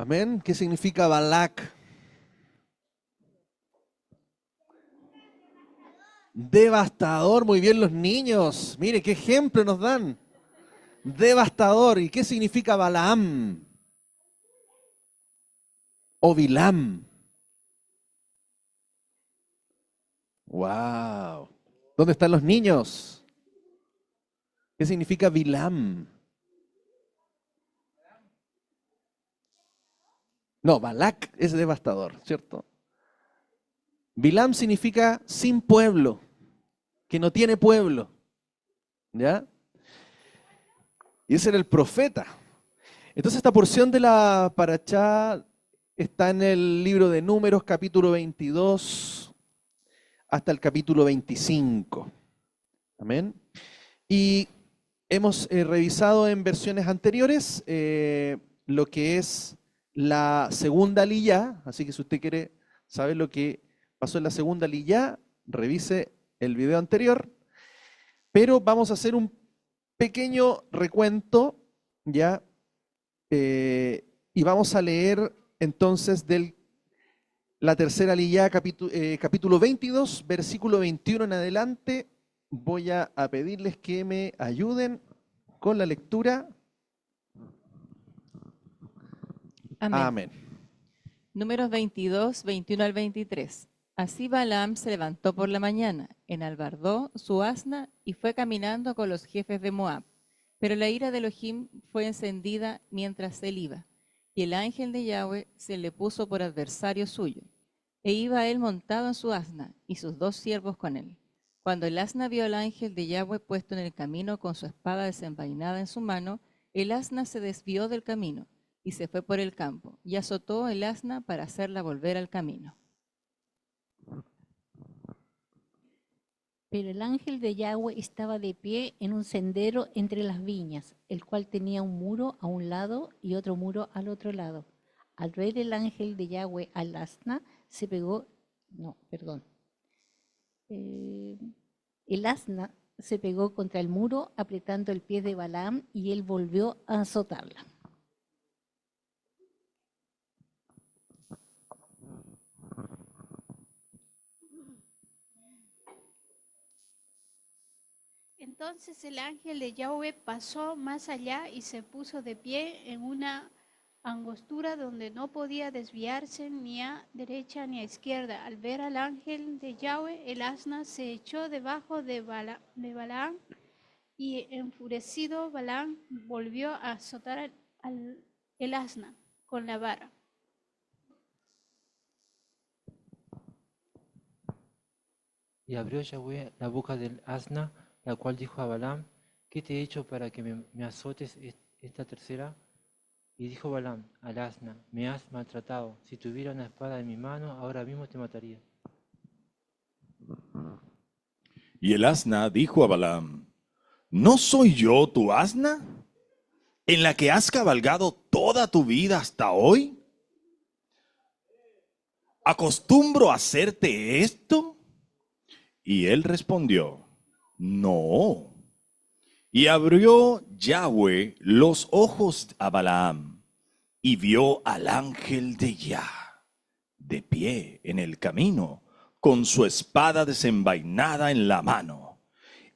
Amén. ¿Qué significa Balac? Devastador. Muy bien los niños. Mire qué ejemplo nos dan. Devastador. ¿Y qué significa Balaam? O Bilam. Wow. ¿Dónde están los niños? ¿Qué significa Bilam? No, Balac es devastador, ¿cierto? Bilam significa sin pueblo, que no tiene pueblo. ¿Ya? Y ese era el profeta. Entonces esta porción de la parachá está en el libro de Números, capítulo 22, hasta el capítulo 25. Amén. Y hemos revisado en versiones anteriores lo que es la segunda liyá, así que si usted quiere saber lo que pasó en la segunda liyá, revise el video anterior, pero vamos a hacer un pequeño recuento, ¿ya? Y vamos a leer entonces la tercera liyá, capítulo 22, versículo 21 en adelante. Voy a pedirles que me ayuden con la lectura. Amén. Amén. Números 22, 21 al 23. Así Balaam se levantó por la mañana, enalbardó su asna y fue caminando con los jefes de Moab. Pero la ira de Elohim fue encendida mientras él iba, y el ángel de Yahweh se le puso por adversario suyo. E iba él montado en su asna, y sus 2 siervos con él. Cuando el asna vio al ángel de Yahweh puesto en el camino con su espada desenvainada en su mano, el asna se desvió del camino y se fue por el campo, y azotó el asna para hacerla volver al camino. Pero el ángel de Yahweh estaba de pie en un sendero entre las viñas, el cual tenía un muro a un lado y otro muro al otro lado. Al ver el ángel de Yahweh al asna, se pegó, el asna se pegó contra el muro apretando el pie de Balaam y él volvió a azotarla. Entonces el ángel de Yahweh pasó más allá y se puso de pie en una angostura donde no podía desviarse ni a derecha ni a izquierda. Al ver al ángel de Yahweh, el asna se echó debajo de Balaam y enfurecido Balaam volvió a azotar el asna con la vara. Y abrió Yahweh la boca del asna, la cual dijo a Balaam: ¿Qué te he hecho para que me azotes esta tercera? Y dijo Balaam al asna: me has maltratado. Si tuviera una espada en mi mano, ahora mismo te mataría. Y el asna dijo a Balaam: ¿no soy yo tu asna, en la que has cabalgado toda tu vida hasta hoy? ¿Acostumbro a hacerte esto? Y él respondió: no. Y abrió Yahweh los ojos a Balaam, y vio al ángel de Yah, de pie en el camino, con su espada desenvainada en la mano.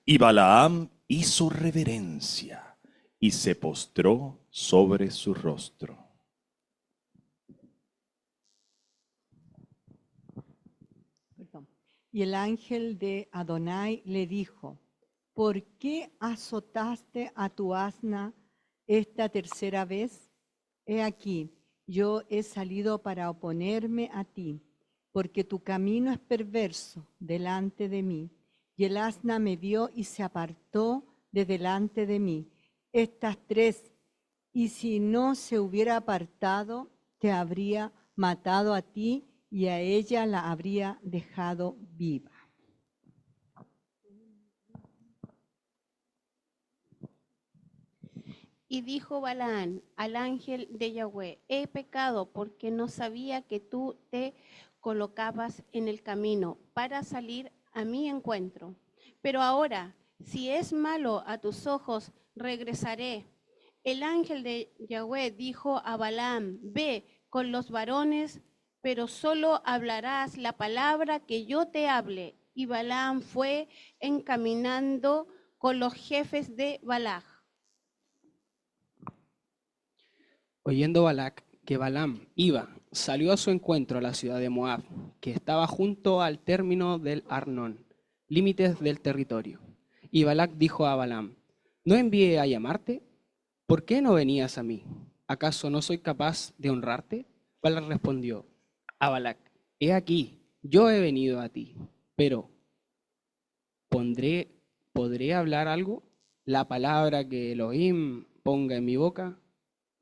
Y Balaam hizo reverencia, y se postró sobre su rostro. Y el ángel de Adonai le dijo: ¿por qué azotaste a tu asna esta tercera vez? He aquí, yo he salido para oponerme a ti, porque tu camino es perverso delante de mí. Y el asna me vio y se apartó de delante de mí. Estas 3, y si no se hubiera apartado, te habría matado a ti y a ella la habría dejado viva. Y dijo Balaam al ángel de Yahweh: he pecado porque no sabía que tú te colocabas en el camino para salir a mi encuentro. Pero ahora, si es malo a tus ojos, regresaré. El ángel de Yahweh dijo a Balaam: ve, con los varones, pero solo hablarás la palabra que yo te hable. Y Balaam fue encaminando con los jefes de Balac. Oyendo Balac que Balaam iba, salió a su encuentro a la ciudad de Moab, que estaba junto al término del Arnón, límites del territorio. Y Balac dijo a Balaam: ¿No envié a llamarte? ¿Por qué no venías a mí? ¿Acaso no soy capaz de honrarte? Balac respondió a Balac: He aquí, yo he venido a ti, pero ¿podré hablar algo? La palabra que Elohim ponga en mi boca,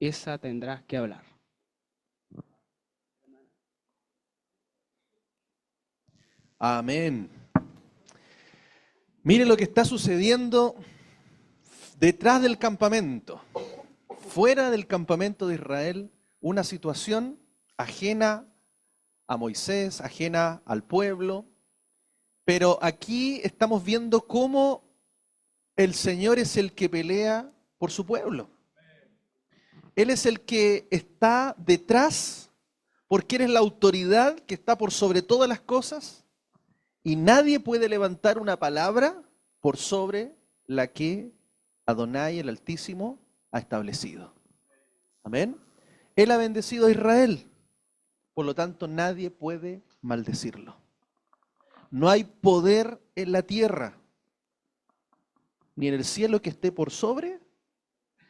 esa tendrás que hablar. Amén. Mire lo que está sucediendo detrás del campamento, fuera del campamento de Israel, una situación ajena a Moisés, ajena al pueblo, pero aquí estamos viendo cómo el Señor es el que pelea por su pueblo. Él es el que está detrás, porque Él es la autoridad que está por sobre todas las cosas, y nadie puede levantar una palabra por sobre la que Adonai, el Altísimo, ha establecido. Amén. Él ha bendecido a Israel, por lo tanto nadie puede maldecirlo. No hay poder en la tierra, ni en el cielo que esté por sobre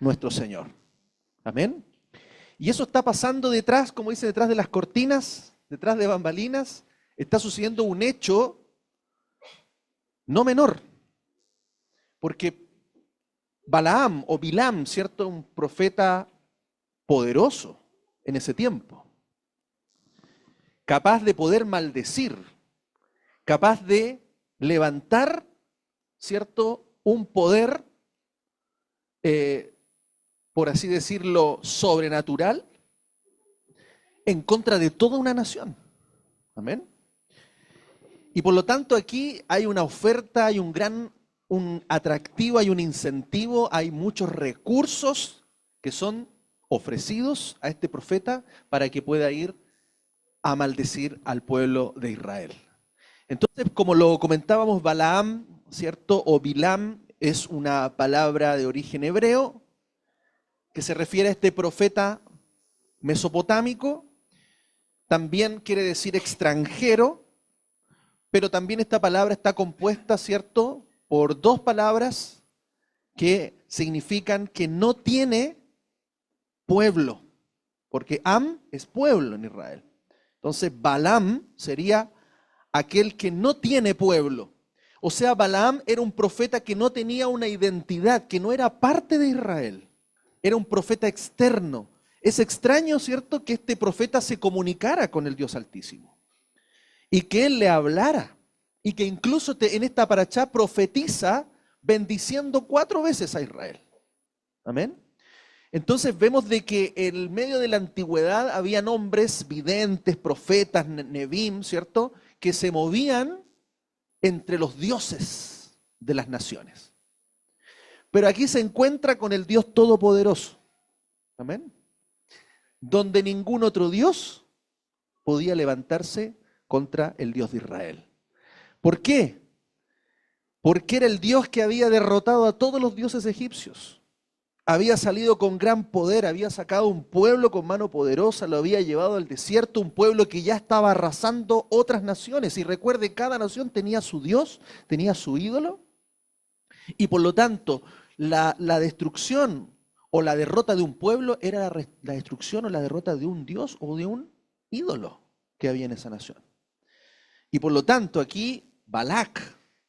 nuestro Señor. Amén. Y eso está pasando detrás, como dice, detrás de las cortinas, detrás de bambalinas, está sucediendo un hecho no menor. Porque Balaam o Bilam, ¿cierto? Un profeta poderoso en ese tiempo, capaz de poder maldecir, capaz de levantar, ¿cierto? Un poder, por así decirlo, sobrenatural, en contra de toda una nación. Amén. Y por lo tanto aquí hay una oferta, hay un atractivo, hay un incentivo, hay muchos recursos que son ofrecidos a este profeta para que pueda ir a maldecir al pueblo de Israel. Entonces, como lo comentábamos, Balaam, ¿cierto? O Bilam es una palabra de origen hebreo que se refiere a este profeta mesopotámico. También quiere decir extranjero, pero también esta palabra está compuesta, ¿cierto?, por dos palabras que significan que no tiene pueblo, porque Am es pueblo en Israel. Entonces, Balaam sería aquel que no tiene pueblo. O sea, Balaam era un profeta que no tenía una identidad, que no era parte de Israel. Era un profeta externo. Es extraño, ¿cierto?, que este profeta se comunicara con el Dios Altísimo y que él le hablara, y que incluso en esta parachá profetiza bendiciendo 4 veces a Israel. Amén. Entonces vemos de que en medio de la antigüedad habían hombres videntes, profetas, nebim, ¿cierto?, que se movían entre los dioses de las naciones. Pero aquí se encuentra con el Dios Todopoderoso. Amén. Donde ningún otro Dios podía levantarse contra el Dios de Israel. ¿Por qué? Porque era el Dios que había derrotado a todos los dioses egipcios. Había salido con gran poder, había sacado un pueblo con mano poderosa, lo había llevado al desierto, un pueblo que ya estaba arrasando otras naciones. Y recuerde, cada nación tenía su Dios, tenía su ídolo. Y por lo tanto, la destrucción o la derrota de un pueblo era la destrucción o la derrota de un Dios o de un ídolo que había en esa nación. Y por lo tanto aquí Balac,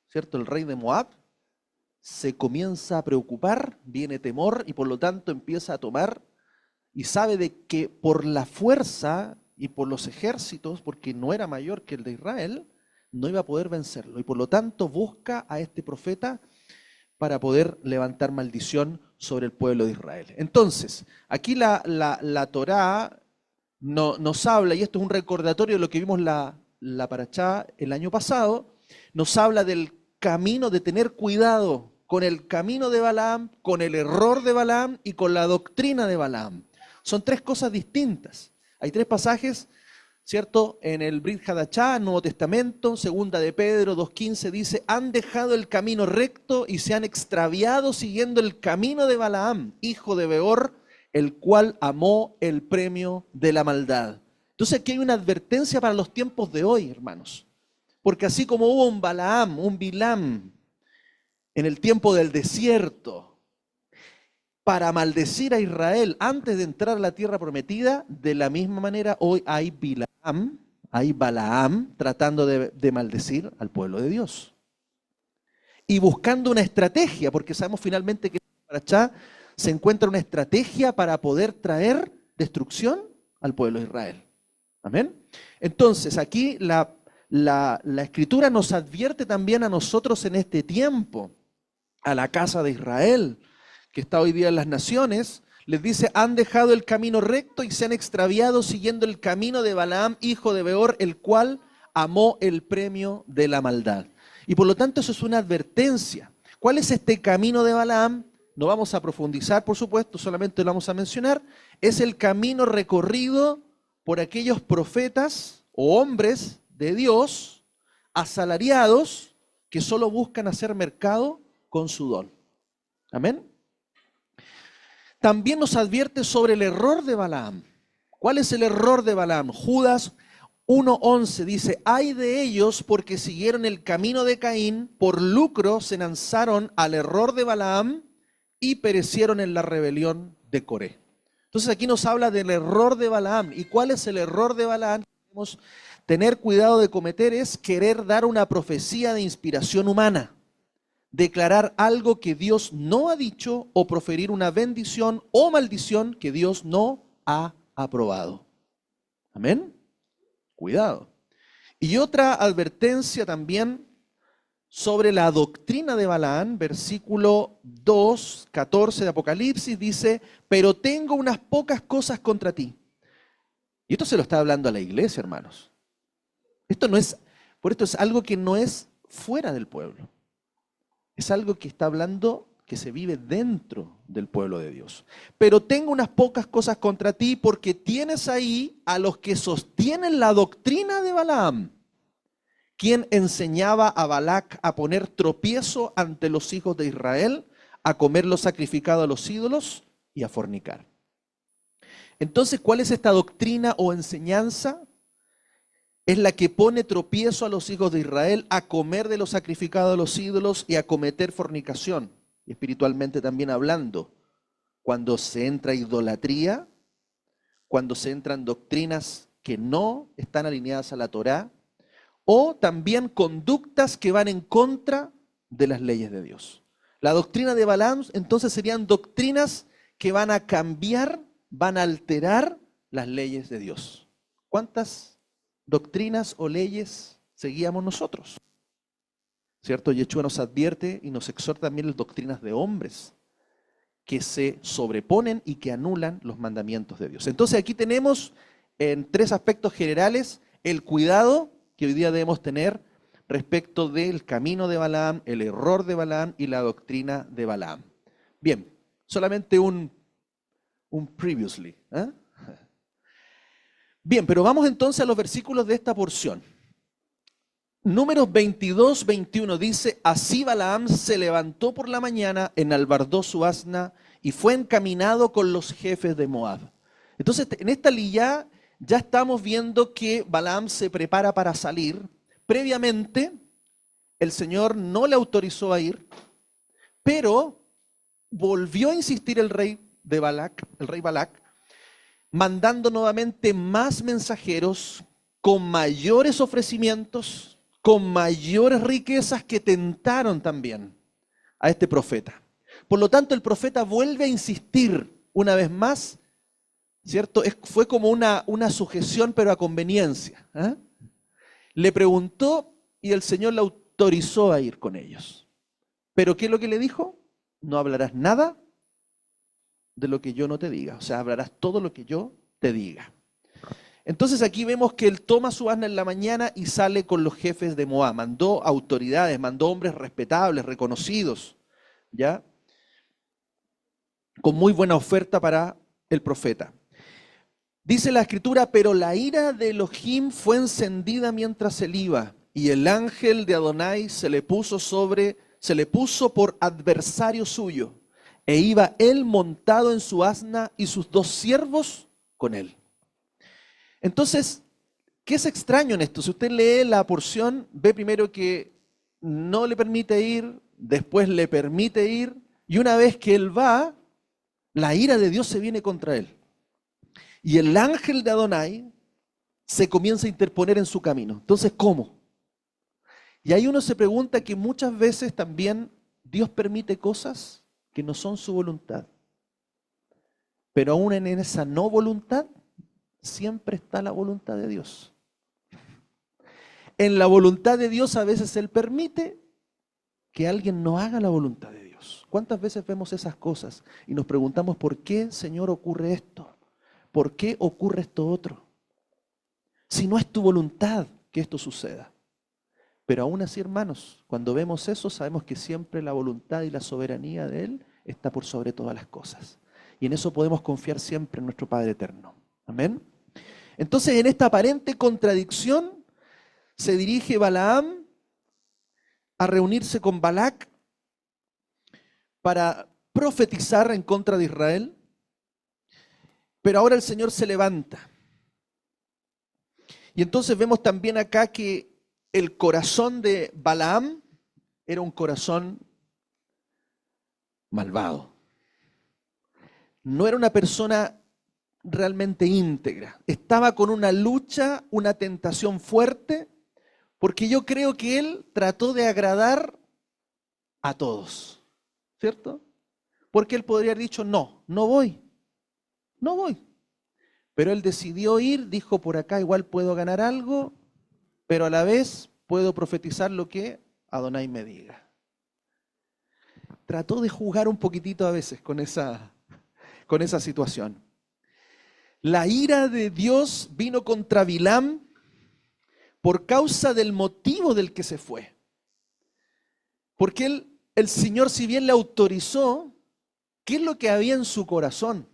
¿cierto?, el rey de Moab, se comienza a preocupar, viene temor y por lo tanto empieza a tomar y sabe de que por la fuerza y por los ejércitos, porque no era mayor que el de Israel, no iba a poder vencerlo. Y por lo tanto busca a este profeta para poder levantar maldición sobre el pueblo de Israel. Entonces, aquí la Torá nos habla, y esto es un recordatorio de lo que vimos la parachá el año pasado, nos habla del camino de tener cuidado con el camino de Balaam, con el error de Balaam y con la doctrina de Balaam. Son 3 cosas distintas. Hay 3 pasajes, ¿cierto? En el Brit Hadachá, Nuevo Testamento, segunda de Pedro 2:15 dice, han dejado el camino recto y se han extraviado siguiendo el camino de Balaam, hijo de Beor, el cual amó el premio de la maldad. Entonces aquí hay una advertencia para los tiempos de hoy, hermanos. Porque así como hubo un Balaam, un Bilam, en el tiempo del desierto, para maldecir a Israel antes de entrar a la tierra prometida, de la misma manera hoy hay Balaam tratando de maldecir al pueblo de Dios. Y buscando una estrategia, porque sabemos finalmente que en Parashá se encuentra una estrategia para poder traer destrucción al pueblo de Israel. Amén. Entonces aquí la Escritura nos advierte también a nosotros en este tiempo, a la casa de Israel, que está hoy día en las naciones, les dice, han dejado el camino recto y se han extraviado siguiendo el camino de Balaam, hijo de Beor, el cual amó el premio de la maldad. Y por lo tanto eso es una advertencia. ¿Cuál es este camino de Balaam? No vamos a profundizar, por supuesto, solamente lo vamos a mencionar. Es el camino recorrido por aquellos profetas o hombres de Dios asalariados que solo buscan hacer mercado con su don. Amén. También nos advierte sobre el error de Balaam. ¿Cuál es el error de Balaam? Judas 1:11 dice, ay de ellos porque siguieron el camino de Caín, por lucro se lanzaron al error de Balaam y perecieron en la rebelión de Coré. Entonces aquí nos habla del error de Balaam. ¿Y cuál es el error de Balaam? Debemos tener cuidado de cometer es querer dar una profecía de inspiración humana. Declarar algo que Dios no ha dicho o proferir una bendición o maldición que Dios no ha aprobado. Amén. Cuidado. Y otra advertencia también sobre la doctrina de Balaam, versículo 2:14 de Apocalipsis, dice, pero tengo unas pocas cosas contra ti. Y esto se lo está hablando a la iglesia, hermanos. Por esto es algo que no es fuera del pueblo. Es algo que está hablando, que se vive dentro del pueblo de Dios. Pero tengo unas pocas cosas contra ti porque tienes ahí a los que sostienen la doctrina de Balaam, quien enseñaba a Balac a poner tropiezo ante los hijos de Israel, a comer lo sacrificado a los ídolos y a fornicar. Entonces, ¿cuál es esta doctrina o enseñanza? Es la que pone tropiezo a los hijos de Israel a comer de lo sacrificado a los ídolos y a cometer fornicación, espiritualmente también hablando. Cuando se entra idolatría, cuando se entran doctrinas que no están alineadas a la Torá, o también conductas que van en contra de las leyes de Dios. La doctrina de Balaam, entonces, serían doctrinas que van a cambiar, van a alterar las leyes de Dios. ¿Cuántas doctrinas o leyes seguíamos nosotros? ¿Cierto? Yeshua nos advierte y nos exhorta también las doctrinas de hombres que se sobreponen y que anulan los mandamientos de Dios. Entonces aquí tenemos en 3 aspectos generales el cuidado que hoy día debemos tener respecto del camino de Balaam, el error de Balaam y la doctrina de Balaam. Bien, solamente un previously. Bien, pero vamos entonces a los versículos de esta porción. Números 22, 21 dice, así Balaam se levantó por la mañana, enalbardó su asna y fue encaminado con los jefes de Moab. Entonces, en esta liyá ya estamos viendo que Balaam se prepara para salir. Previamente, el Señor no le autorizó a ir, pero volvió a insistir el rey Balac, mandando nuevamente más mensajeros con mayores ofrecimientos, con mayores riquezas que tentaron también a este profeta. Por lo tanto, el profeta vuelve a insistir una vez más, ¿cierto? Fue como una sujeción, pero a conveniencia. Le preguntó y el Señor le autorizó a ir con ellos. ¿Pero qué es lo que le dijo? No hablarás nada de lo que yo no te diga. O sea, hablarás todo lo que yo te diga. Entonces aquí vemos que él toma su asna en la mañana y sale con los jefes de Moab. Mandó autoridades, mandó hombres respetables, reconocidos, ¿ya? Con muy buena oferta para el profeta. Dice la escritura, pero la ira de Elohim fue encendida mientras él iba, y el ángel de Adonai se le puso por adversario suyo, e iba él montado en su asna y sus 2 siervos con él. Entonces, ¿qué es extraño en esto? Si usted lee la porción, ve primero que no le permite ir, después le permite ir, y una vez que él va, la ira de Dios se viene contra él. Y el ángel de Adonai se comienza a interponer en su camino. Entonces, ¿cómo? Y ahí uno se pregunta que muchas veces también Dios permite cosas que no son su voluntad. Pero aún en esa no voluntad, siempre está la voluntad de Dios. En la voluntad de Dios a veces Él permite que alguien no haga la voluntad de Dios. ¿Cuántas veces vemos esas cosas y nos preguntamos por qué, Señor, ocurre esto? ¿Por qué ocurre esto otro? Si no es tu voluntad que esto suceda. Pero aún así, hermanos, cuando vemos eso, sabemos que siempre la voluntad y la soberanía de Él está por sobre todas las cosas. Y en eso podemos confiar siempre en nuestro Padre Eterno. Amén. Entonces, en esta aparente contradicción, se dirige Balaam a reunirse con Balac para profetizar en contra de Israel. Pero ahora el Señor se levanta. Y entonces vemos también acá que el corazón de Balaam era un corazón malvado. No era una persona realmente íntegra. Estaba con una lucha, una tentación fuerte, porque yo creo que él trató de agradar a todos, ¿cierto? Porque él podría haber dicho, no voy. Pero él decidió ir, dijo, por acá igual puedo ganar algo, pero a la vez puedo profetizar lo que Adonai me diga. Trató de jugar un poquitito a veces con esa situación. La ira de Dios vino contra Bilam por causa del motivo del que se fue. Porque el Señor, si bien le autorizó, ¿qué es lo que había en su corazón?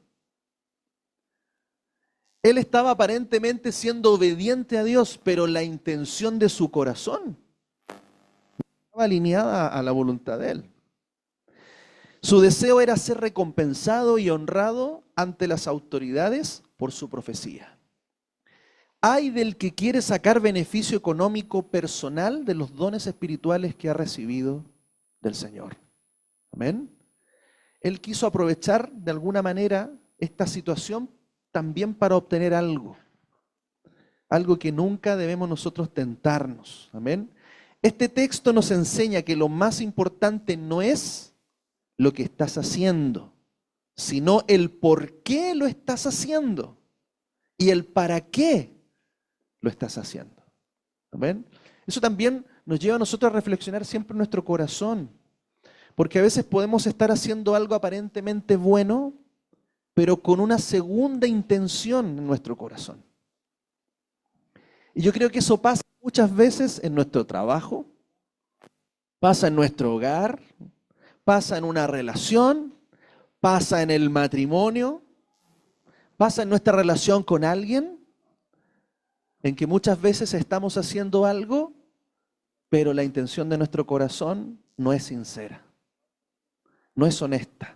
Él estaba aparentemente siendo obediente a Dios, pero la intención de su corazón estaba alineada a la voluntad de Él. Su deseo era ser recompensado y honrado ante las autoridades por su profecía. Ay del que quiere sacar beneficio económico personal de los dones espirituales que ha recibido del Señor. Amén. Él quiso aprovechar de alguna manera esta situación también para obtener algo que nunca debemos nosotros tentarnos. Amén. Este texto nos enseña que lo más importante no es lo que estás haciendo, sino el por qué lo estás haciendo y el para qué lo estás haciendo. Amén. Eso también nos lleva a nosotros a reflexionar siempre en nuestro corazón, porque a veces podemos estar haciendo algo aparentemente bueno, pero con una segunda intención en nuestro corazón. Y yo creo que eso pasa muchas veces en nuestro trabajo, pasa en nuestro hogar, pasa en una relación, pasa en el matrimonio, pasa en nuestra relación con alguien, en que muchas veces estamos haciendo algo, pero la intención de nuestro corazón no es sincera, no es honesta.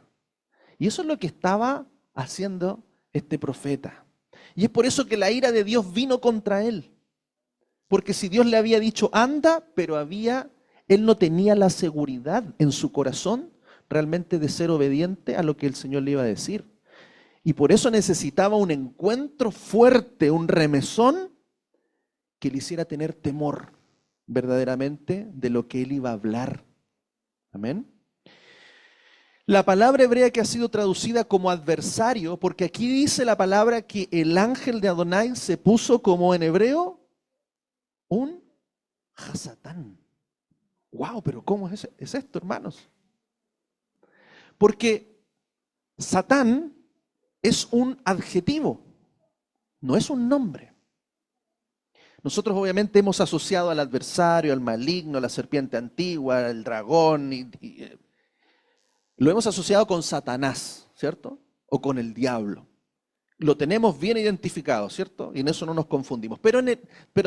Y eso es lo que estaba haciendo este profeta. Y es por eso que la ira de Dios vino contra él. Porque si Dios le había dicho anda, pero él no tenía la seguridad en su corazón realmente de ser obediente a lo que el Señor le iba a decir. Y por eso necesitaba un encuentro fuerte, un remesón que le hiciera tener temor verdaderamente de lo que él iba a hablar. Amén. La palabra hebrea que ha sido traducida como adversario, porque aquí dice la palabra que el ángel de Adonai se puso como en hebreo un Hasatán. Wow, pero ¿cómo es esto, hermanos? Porque Satán es un adjetivo, no es un nombre. Nosotros obviamente hemos asociado al adversario, al maligno, a la serpiente antigua, al dragón, lo hemos asociado con Satanás, ¿cierto? O con el diablo. lo tenemos bien identificado, ¿cierto? Y en eso no nos confundimos. Pero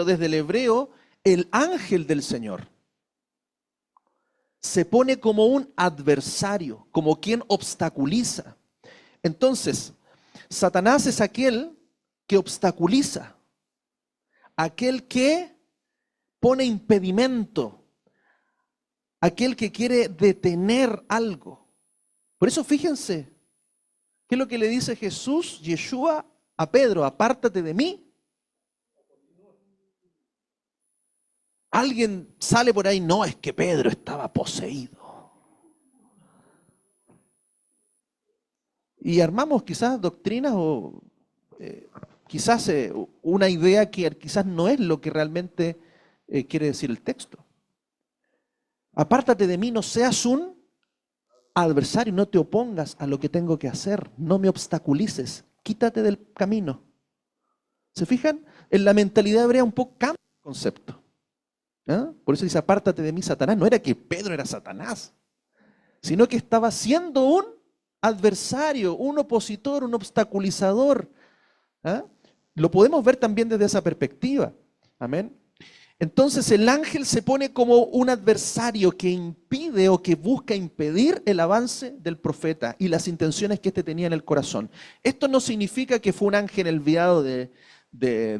desde el hebreo, el ángel del Señor se pone como un adversario, como quien obstaculiza. Entonces, Satanás es aquel que obstaculiza, aquel que pone impedimento, aquel que quiere detener algo. Por eso fíjense, ¿qué es lo que le dice Jesús, Yeshua, a Pedro? Apártate de mí. Alguien sale por ahí, no, es que Pedro estaba poseído. Y armamos quizás doctrinas o quizás una idea que quizás no es lo que realmente quiere decir el texto. Apártate de mí, no seas un adversario, no te opongas a lo que tengo que hacer, no me obstaculices, quítate del camino. ¿Se fijan? En la mentalidad hebrea un poco cambia el concepto. ¿Ah? Por eso dice, apártate de mí, Satanás. No era que Pedro era Satanás, sino que estaba siendo un adversario, un opositor, un obstaculizador. ¿Ah? Lo podemos ver también desde esa perspectiva. Amén. Entonces el ángel se pone como un adversario que impide o que busca impedir el avance del profeta y las intenciones que éste tenía en el corazón. Esto no significa que fue un ángel enviado del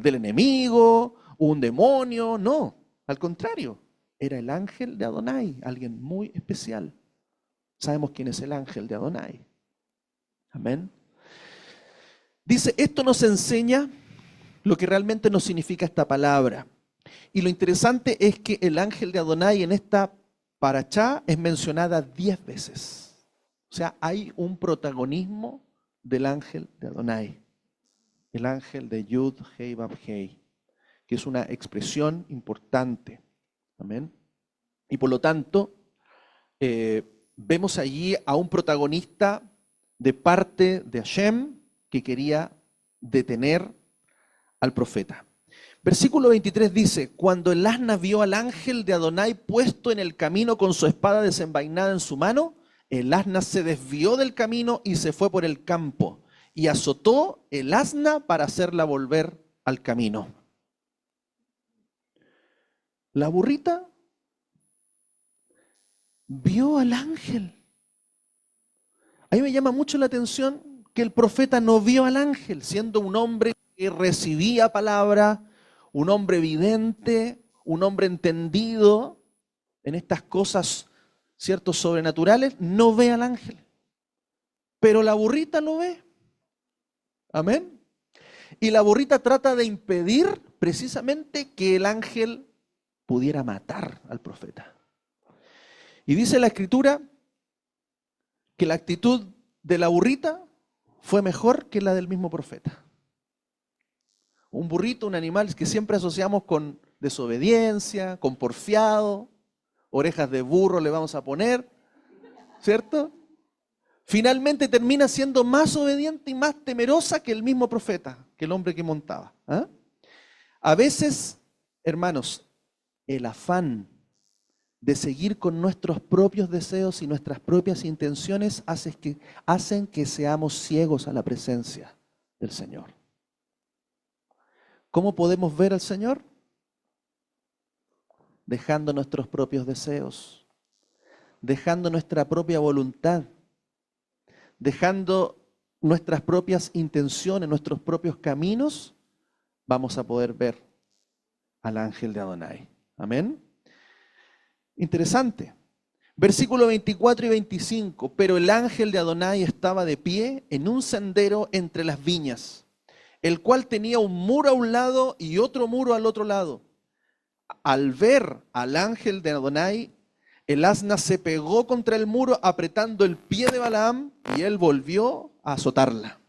enemigo, un demonio, no. Al contrario, era el ángel de Adonai, alguien muy especial. Sabemos quién es el ángel de Adonai. Amén. Dice, esto nos enseña lo que realmente nos significa esta palabra. Y lo interesante es que el ángel de Adonai en esta parachá es mencionada 10 veces. O sea, hay un protagonismo del ángel de Adonai. El ángel de Yud, Hei, Vav, Hei, que es una expresión importante. Amén. Y por lo tanto, vemos allí a un protagonista de parte de Hashem que quería detener al profeta. Versículo 23 dice, cuando el asna vio al ángel de Adonai puesto en el camino con su espada desenvainada en su mano, el asna se desvió del camino y se fue por el campo y azotó el asna para hacerla volver al camino. La burrita vio al ángel. A mí me llama mucho la atención que el profeta no vio al ángel, siendo un hombre que recibía palabra, un hombre vidente, un hombre entendido en estas cosas, ciertos sobrenaturales, no ve al ángel. Pero la burrita lo ve. Amén. Y la burrita trata de impedir precisamente que el ángel pudiera matar al profeta. Y dice la escritura que la actitud de la burrita fue mejor que la del mismo profeta. Un burrito, un animal que siempre asociamos con desobediencia, con porfiado, orejas de burro le vamos a poner, ¿cierto? Finalmente termina siendo más obediente y más temerosa que el mismo profeta, que el hombre que montaba. ¿Ah? A veces, hermanos, el afán de seguir con nuestros propios deseos y nuestras propias intenciones hacen que seamos ciegos a la presencia del Señor. ¿Cómo podemos ver al Señor? Dejando nuestros propios deseos, dejando nuestra propia voluntad, dejando nuestras propias intenciones, nuestros propios caminos, vamos a poder ver al ángel de Adonai. Amén. Interesante. Versículo 24 y 25. Pero el ángel de Adonai estaba de pie en un sendero entre las viñas, el cual tenía un muro a un lado y otro muro al otro lado. Al ver al ángel de Adonai, el asna se pegó contra el muro apretando el pie de Balaam y él volvió a azotarla.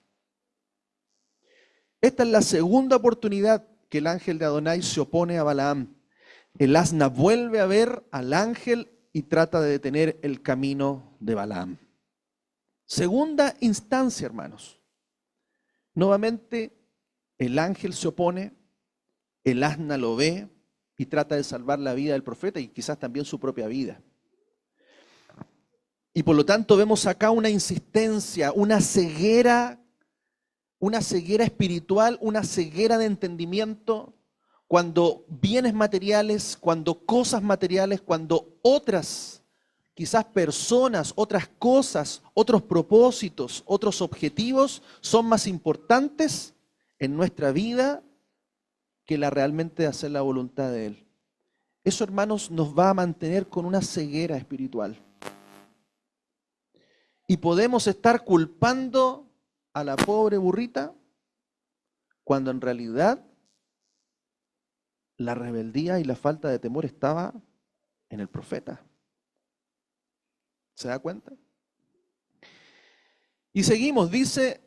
Esta es la segunda oportunidad que el ángel de Adonai se opone a Balaam. El asna vuelve a ver al ángel y trata de detener el camino de Balaam. Segunda instancia, hermanos. Nuevamente, el ángel se opone, el asna lo ve y trata de salvar la vida del profeta y quizás también su propia vida. Y por lo tanto vemos acá una insistencia, una ceguera una ceguera espiritual, una ceguera de entendimiento, cuando bienes materiales, cuando cosas materiales, cuando otras, quizás personas, otras cosas, otros propósitos, otros objetivos son más importantes en nuestra vida que la realmente de hacer la voluntad de Él. Eso, hermanos, nos va a mantener con una ceguera espiritual. Y podemos estar culpando a la pobre burrita cuando en realidad la rebeldía y la falta de temor estaba en el profeta. ¿Se da cuenta? Y seguimos, dice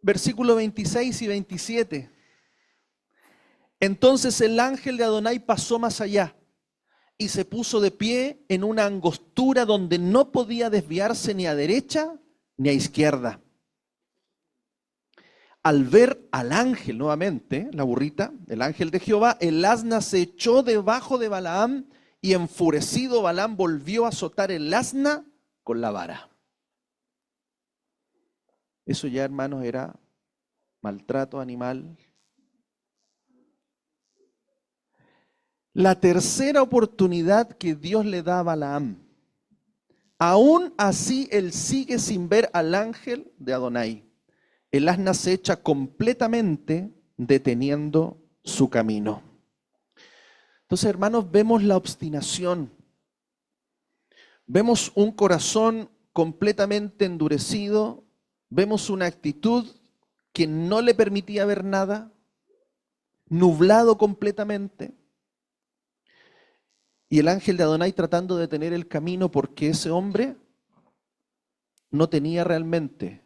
versículos 26 y 27. Entonces el ángel de Adonai pasó más allá y se puso de pie en una angostura donde no podía desviarse ni a derecha ni a izquierda. Al ver al ángel nuevamente, la burrita, el ángel de Jehová, el asna se echó debajo de Balaam y enfurecido Balaam volvió a azotar el asna con la vara. Eso ya, hermanos, era maltrato animal. La tercera oportunidad que Dios le da a Balaam. Aún así, él sigue sin ver al ángel de Adonai. El asna se echa completamente deteniendo su camino. Entonces, hermanos, vemos la obstinación. Vemos un corazón completamente endurecido. Vemos una actitud que no le permitía ver nada, nublado completamente. Y el ángel de Adonai tratando de detener el camino porque ese hombre no tenía realmente,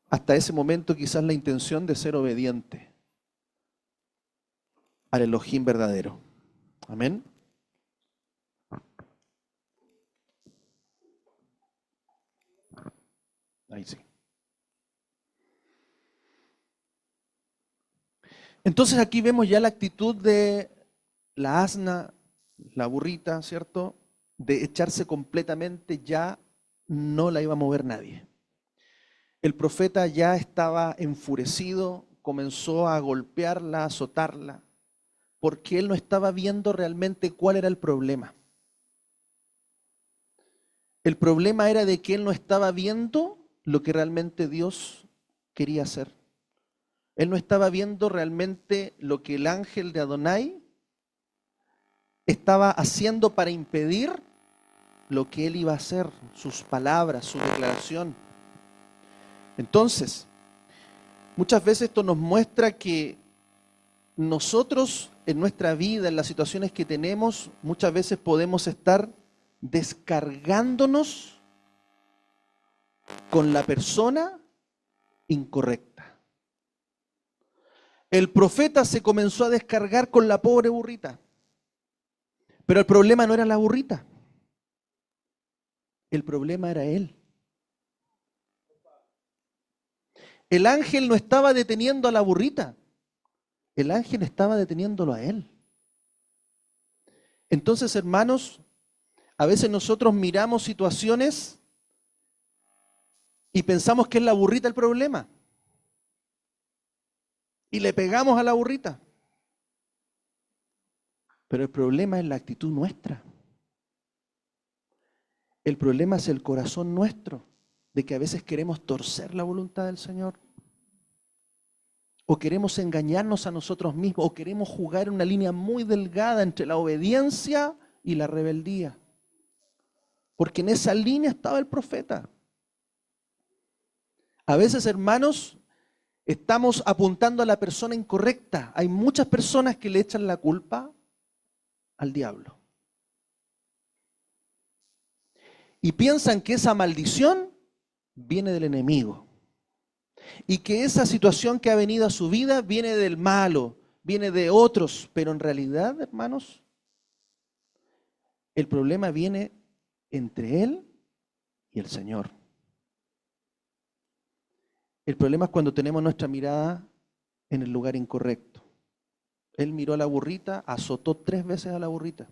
hasta ese momento, quizás la intención de ser obediente al Elohim verdadero. Amén. Ahí sí. Entonces aquí vemos ya la actitud de la asna, la burrita, ¿cierto? De echarse completamente, ya no la iba a mover nadie. El profeta ya estaba enfurecido, comenzó a golpearla, a azotarla, porque él no estaba viendo realmente cuál era el problema. El problema era de que él no estaba viendo lo que realmente Dios quería hacer. Él no estaba viendo realmente lo que el ángel de Adonai estaba haciendo para impedir lo que él iba a hacer, sus palabras, su declaración. Entonces, muchas veces esto nos muestra que nosotros en nuestra vida, en las situaciones que tenemos, muchas veces podemos estar descargándonos con la persona incorrecta. El profeta se comenzó a descargar con la pobre burrita, pero el problema no era la burrita, el problema era él. El ángel no estaba deteniendo a la burrita, el ángel estaba deteniéndolo a él. Entonces, hermanos, a veces nosotros miramos situaciones y pensamos que es la burrita el problema. Y le pegamos a la burrita. Pero el problema es la actitud nuestra. El problema es el corazón nuestro, de que a veces queremos torcer la voluntad del Señor. O queremos engañarnos a nosotros mismos, o queremos jugar en una línea muy delgada entre la obediencia y la rebeldía. Porque en esa línea estaba el profeta. A veces, hermanos, estamos apuntando a la persona incorrecta. Hay muchas personas que le echan la culpa al diablo. Y piensan que esa maldición viene del enemigo. Y que esa situación que ha venido a su vida viene del malo, viene de otros. Pero en realidad, hermanos, el problema viene entre él y el Señor. El problema es cuando tenemos nuestra mirada en el lugar incorrecto. Él miró a la burrita, azotó 3 veces a la burrita.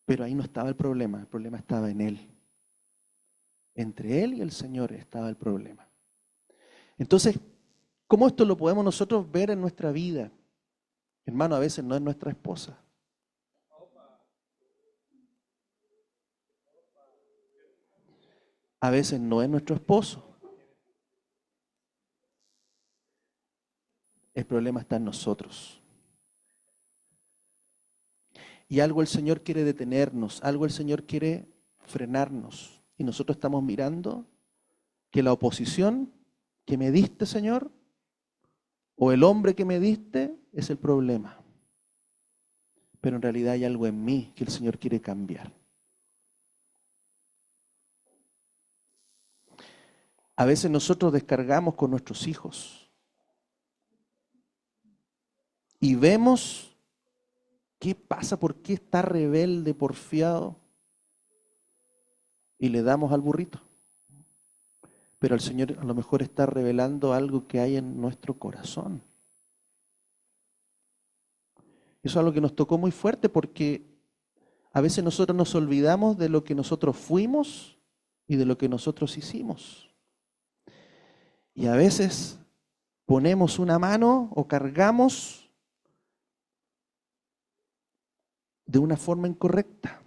Pero ahí no estaba el problema estaba en él. Entre él y el Señor estaba el problema. Entonces, ¿cómo esto lo podemos nosotros ver en nuestra vida? Hermano, a veces no es nuestra esposa. A veces no es nuestro esposo. El problema está en nosotros. Y algo el Señor quiere detenernos, algo el Señor quiere frenarnos. Y nosotros estamos mirando que la oposición que me diste, Señor, o el hombre que me diste, es el problema. Pero en realidad hay algo en mí que el Señor quiere cambiar. A veces nosotros descargamos con nuestros hijos y vemos qué pasa, por qué está rebelde, porfiado, y le damos al burrito. Pero el Señor a lo mejor está revelando algo que hay en nuestro corazón. Eso es algo que nos tocó muy fuerte porque a veces nosotros nos olvidamos de lo que nosotros fuimos y de lo que nosotros hicimos. Y a veces ponemos una mano o cargamos de una forma incorrecta,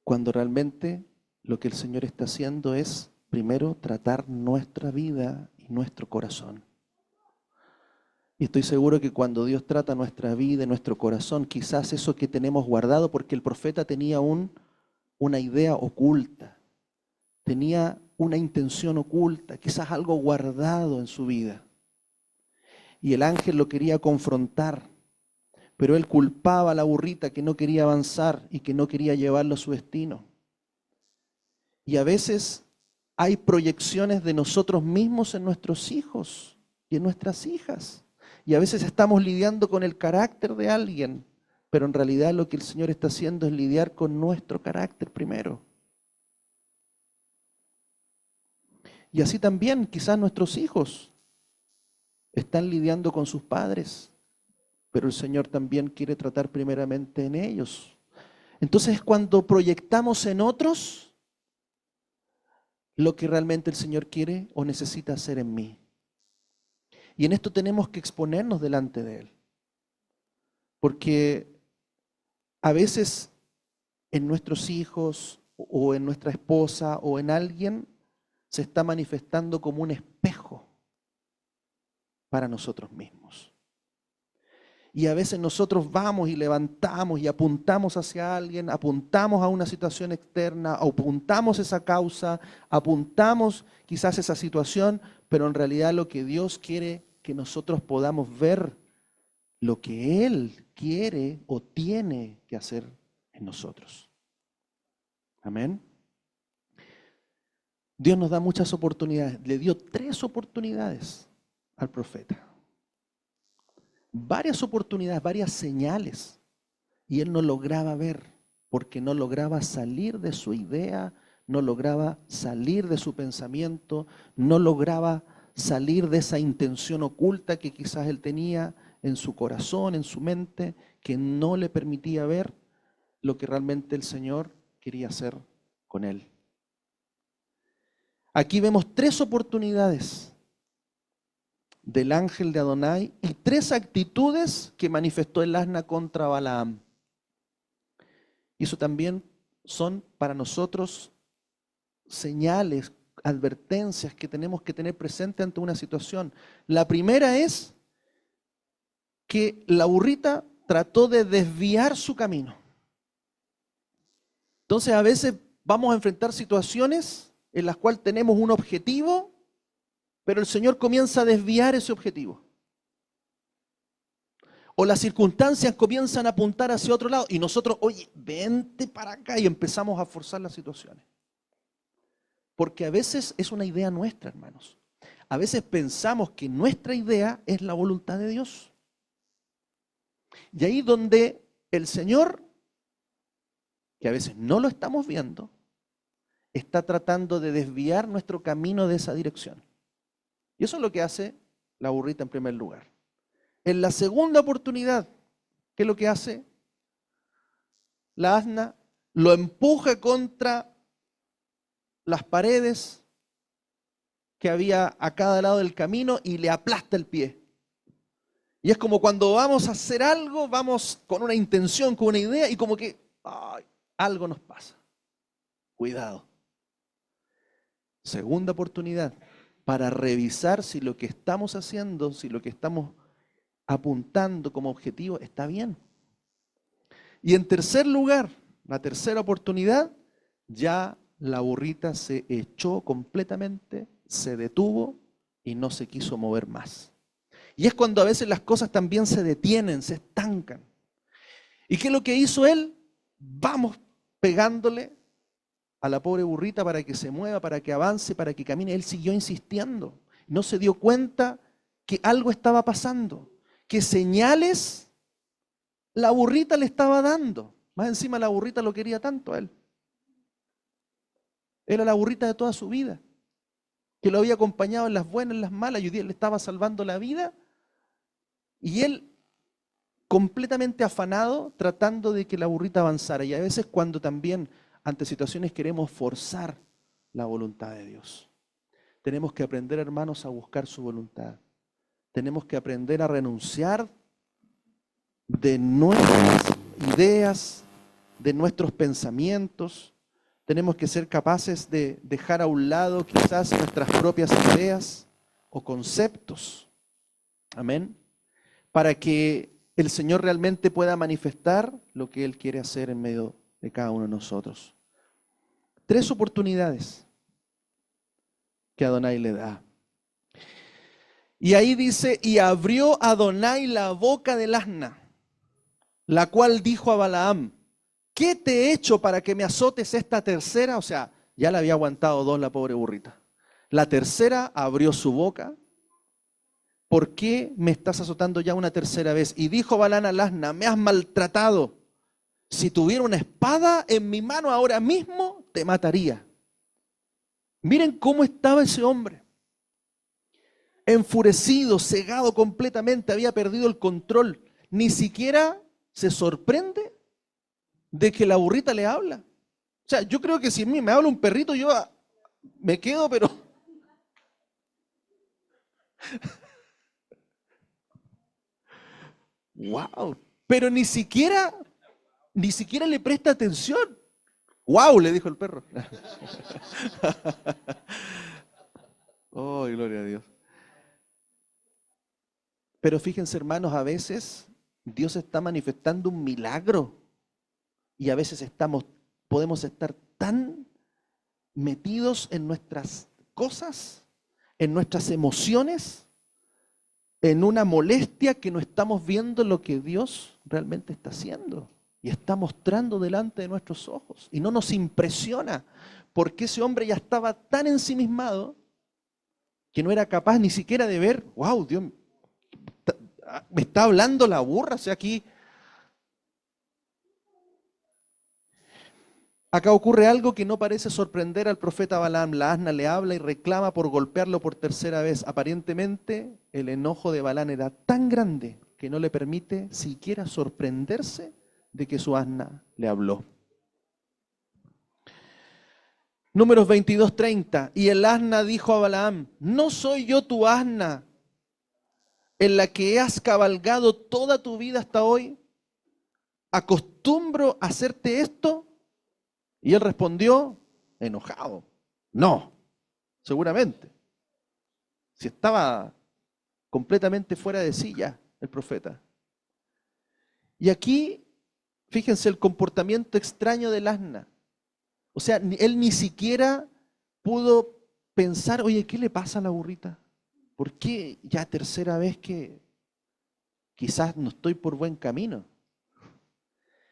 cuando realmente lo que el Señor está haciendo es, primero, tratar nuestra vida y nuestro corazón. Y estoy seguro que cuando Dios trata nuestra vida y nuestro corazón, quizás eso que tenemos guardado, porque el profeta tenía una idea oculta, tenía una intención oculta, quizás algo guardado en su vida. Y el ángel lo quería confrontar, pero él culpaba a la burrita que no quería avanzar y que no quería llevarlo a su destino. Y a veces hay proyecciones de nosotros mismos en nuestros hijos y en nuestras hijas. Y a veces estamos lidiando con el carácter de alguien, pero en realidad lo que el Señor está haciendo es lidiar con nuestro carácter primero. Y así también quizás nuestros hijos están lidiando con sus padres, pero el Señor también quiere tratar primeramente en ellos. Entonces, cuando proyectamos en otros lo que realmente el Señor quiere o necesita hacer en mí. Y en esto tenemos que exponernos delante de Él. Porque a veces en nuestros hijos o en nuestra esposa o en alguien se está manifestando como un espejo para nosotros mismos. Y a veces nosotros vamos y levantamos y apuntamos hacia alguien, apuntamos a una situación externa, apuntamos esa causa, apuntamos quizás esa situación, pero en realidad lo que Dios quiere que nosotros podamos ver, lo que Él quiere o tiene que hacer en nosotros. Amén. Dios nos da muchas oportunidades. Le dio 3 oportunidades al profeta. Varias oportunidades, varias señales. Y él no lograba ver, porque no lograba salir de su idea, no lograba salir de su pensamiento, no lograba salir de esa intención oculta que quizás él tenía en su corazón, en su mente, que no le permitía ver lo que realmente el Señor quería hacer con él. Aquí vemos 3 oportunidades del ángel de Adonai y 3 actitudes que manifestó el asna contra Balaam. Y eso también son para nosotros señales, advertencias que tenemos que tener presente ante una situación. La primera es que la burrita trató de desviar su camino. Entonces a veces vamos a enfrentar situaciones en las cuales tenemos un objetivo, pero el Señor comienza a desviar ese objetivo. O las circunstancias comienzan a apuntar hacia otro lado y nosotros, oye, vente para acá y empezamos a forzar las situaciones. Porque a veces es una idea nuestra, hermanos. A veces pensamos que nuestra idea es la voluntad de Dios. Y ahí donde el Señor, que a veces no lo estamos viendo, está tratando de desviar nuestro camino de esa dirección. Y eso es lo que hace la burrita en primer lugar. En la segunda oportunidad, ¿qué es lo que hace? La asna lo empuja contra las paredes que había a cada lado del camino y le aplasta el pie. Y es como cuando vamos a hacer algo, vamos con una intención, con una idea y como que algo nos pasa. Cuidado. Segunda oportunidad para revisar si lo que estamos haciendo, si lo que estamos apuntando como objetivo está bien. Y en tercer lugar, la tercera oportunidad, ya la burrita se echó completamente, se detuvo y no se quiso mover más. Y es cuando a veces las cosas también se detienen, se estancan. ¿Y qué es lo que hizo él? Vamos pegándole a la pobre burrita para que se mueva, para que avance, para que camine. Él siguió insistiendo. No se dio cuenta que algo estaba pasando, que señales la burrita le estaba dando. Más encima la burrita lo quería tanto a él. Era la burrita de toda su vida, que lo había acompañado en las buenas, en las malas, y hoy día le estaba salvando la vida. Y él completamente afanado, tratando de que la burrita avanzara. Y a veces cuando también ante situaciones queremos forzar la voluntad de Dios. Tenemos que aprender, hermanos, a buscar su voluntad. Tenemos que aprender a renunciar de nuestras ideas, de nuestros pensamientos. Tenemos que ser capaces de dejar a un lado quizás nuestras propias ideas o conceptos. Amén. Para que el Señor realmente pueda manifestar lo que Él quiere hacer en medio de cada uno de nosotros. 3 oportunidades que Adonai le da. Y ahí dice, y abrió Adonai la boca del asna, la cual dijo a Balaam, ¿qué te he hecho para que me azotes esta tercera? O sea, ya le había aguantado 2 la pobre burrita. La tercera abrió su boca. ¿Por qué me estás azotando ya una tercera vez? Y dijo Balaam al asna, me has maltratado. Si tuviera una espada en mi mano ahora mismo, te mataría. Miren cómo estaba ese hombre. Enfurecido, cegado completamente, había perdido el control. Ni siquiera se sorprende de que la burrita le habla. O sea, yo creo que si a mí me habla un perrito, yo me quedo, pero... ¡Wow! Pero ni siquiera le presta atención. ¡Wow! Le dijo el perro. ¡Oh, gloria a Dios! Pero fíjense, hermanos, a veces Dios está manifestando un milagro y a veces podemos estar tan metidos en nuestras cosas, en nuestras emociones, en una molestia que no estamos viendo lo que Dios realmente está haciendo y está mostrando delante de nuestros ojos. Y no nos impresiona porque ese hombre ya estaba tan ensimismado que no era capaz ni siquiera de ver, wow, Dios, me está hablando la burra, o sea, aquí... Acá ocurre algo que no parece sorprender al profeta Balaam. La asna le habla y reclama por golpearlo por tercera vez. Aparentemente, el enojo de Balaam era tan grande que no le permite siquiera sorprenderse de que su asna le habló. Números 22:30. Y el asna dijo a Balaam, ¿no soy yo tu asna en la que has cabalgado toda tu vida hasta hoy? ¿Acostumbro a hacerte esto? Y él respondió, enojado, no, seguramente. Si estaba completamente fuera de sí ya el profeta. Y aquí, fíjense el comportamiento extraño del asna. O sea, él ni siquiera pudo pensar, oye, ¿qué le pasa a la burrita? ¿Por qué ya tercera vez que quizás no estoy por buen camino?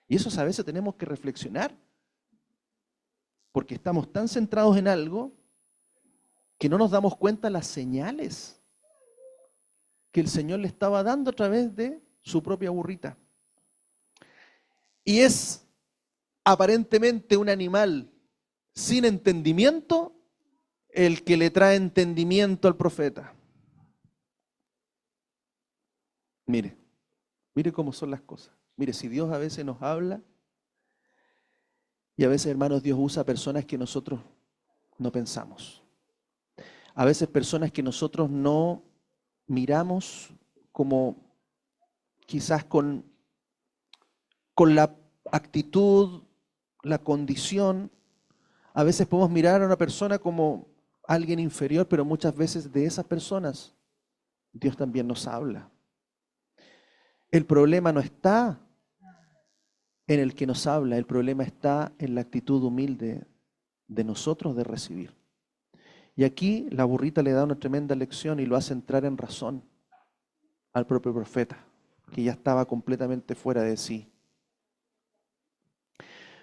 Y eso a veces tenemos que reflexionar. Porque estamos tan centrados en algo que no nos damos cuenta las señales que el Señor le estaba dando a través de su propia burrita. Y es aparentemente un animal sin entendimiento el que le trae entendimiento al profeta. Mire cómo son las cosas. Mire, si Dios a veces nos habla, y a veces, hermanos, Dios usa personas que nosotros no pensamos. a veces personas que nosotros no miramos como quizás con la actitud, la condición. A veces podemos mirar a una persona como alguien inferior, pero muchas veces de esas personas Dios también nos habla. El problema no está en el que nos habla, el problema está en la actitud humilde de nosotros de recibir. Y aquí la burrita le da una tremenda lección y lo hace entrar en razón al propio profeta, que ya estaba completamente fuera de sí.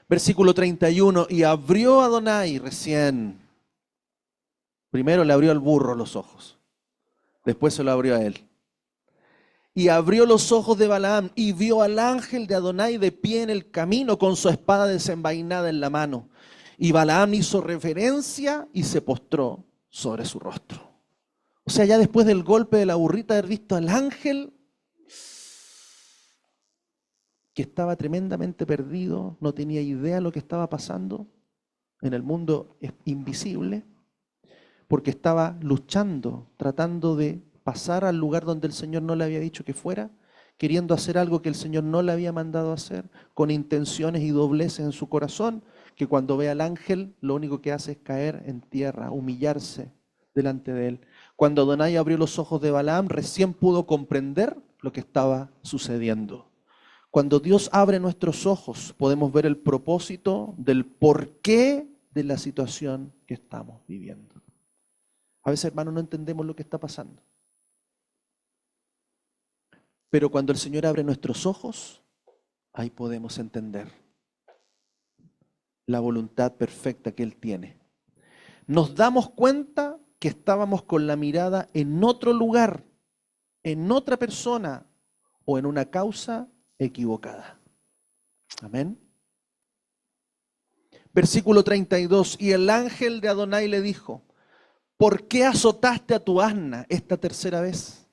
Versículo 31, y abrió Adonai recién. Primero le abrió al burro los ojos, después se lo abrió a él. Y abrió los ojos de Balaam y vio al ángel de Adonai de pie en el camino con su espada desenvainada en la mano. Y Balaam hizo reverencia y se postró sobre su rostro. O sea, ya después del golpe de la burrita, haber visto al ángel que estaba tremendamente perdido, no tenía idea de lo que estaba pasando en el mundo invisible, porque estaba luchando, tratando de pasar al lugar donde el Señor no le había dicho que fuera, queriendo hacer algo que el Señor no le había mandado hacer, con intenciones y dobleces en su corazón, que cuando ve al ángel, lo único que hace es caer en tierra, humillarse delante de él. Cuando Adonai abrió los ojos de Balaam, recién pudo comprender lo que estaba sucediendo. Cuando Dios abre nuestros ojos, podemos ver el propósito del porqué de la situación que estamos viviendo. A veces, hermanos, no entendemos lo que está pasando. Pero cuando el Señor abre nuestros ojos, ahí podemos entender la voluntad perfecta que Él tiene. Nos damos cuenta que estábamos con la mirada en otro lugar, en otra persona o en una causa equivocada. Amén. Versículo 32, y el ángel de Adonai le dijo, ¿por qué azotaste a tu asna esta tercera vez?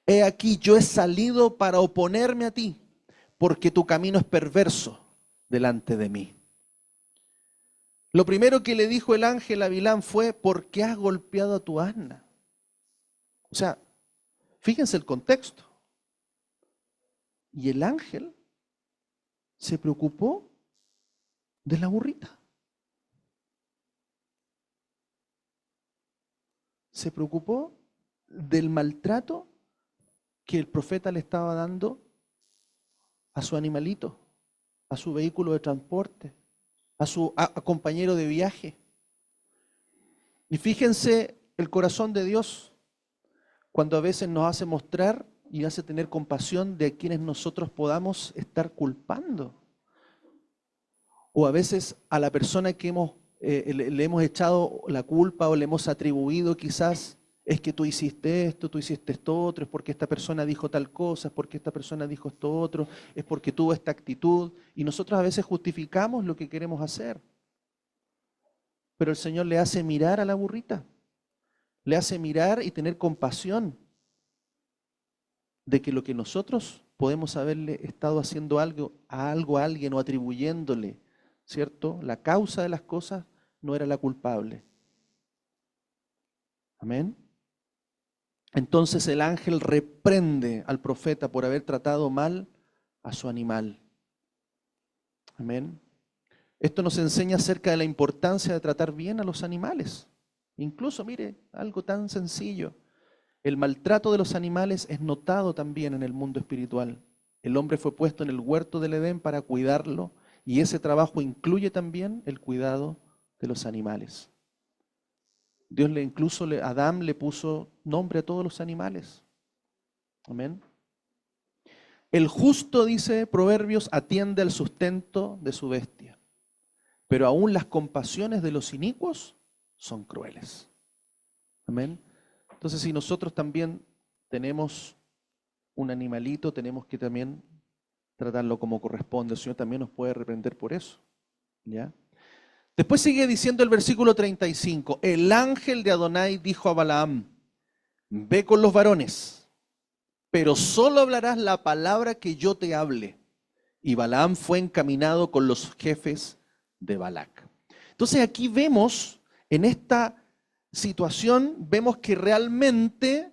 He aquí, yo he salido para oponerme a ti, porque tu camino es perverso delante de mí. Lo primero que le dijo el ángel a Bilam fue, ¿por qué has golpeado a tu asna? O sea, fíjense el contexto. Y el ángel se preocupó de la burrita. Se preocupó del maltrato que el profeta le estaba dando a su animalito, a su vehículo de transporte, a su compañero de viaje. Y fíjense el corazón de Dios cuando a veces nos hace mostrar y hace tener compasión de quienes nosotros podamos estar culpando. O a veces a la persona que le hemos echado la culpa o le hemos atribuido quizás, es que tú hiciste esto otro, es porque esta persona dijo tal cosa, es porque esta persona dijo esto otro, es porque tuvo esta actitud. Y nosotros a veces justificamos lo que queremos hacer. Pero el Señor le hace mirar a la burrita, le hace mirar y tener compasión de que lo que nosotros podemos haberle estado haciendo algo a alguien o atribuyéndole, ¿cierto? La causa de las cosas no era la culpable. Amén. Entonces el ángel reprende al profeta por haber tratado mal a su animal. Amén. Esto nos enseña acerca de la importancia de tratar bien a los animales. Incluso, mire, algo tan sencillo. El maltrato de los animales es notado también en el mundo espiritual. El hombre fue puesto en el huerto del Edén para cuidarlo y ese trabajo incluye también el cuidado de los animales. Dios a Adán le puso nombre a todos los animales. Amén. El justo, dice Proverbios, atiende al sustento de su bestia, pero aún las compasiones de los inicuos son crueles. Amén. Entonces, si nosotros también tenemos un animalito, tenemos que también tratarlo como corresponde. El Señor también nos puede reprender por eso. ¿Ya? Después sigue diciendo el versículo 35, el ángel de Adonai dijo a Balaam, ve con los varones, pero solo hablarás la palabra que yo te hable. Y Balaam fue encaminado con los jefes de Balac. Entonces aquí vemos en esta situación vemos que realmente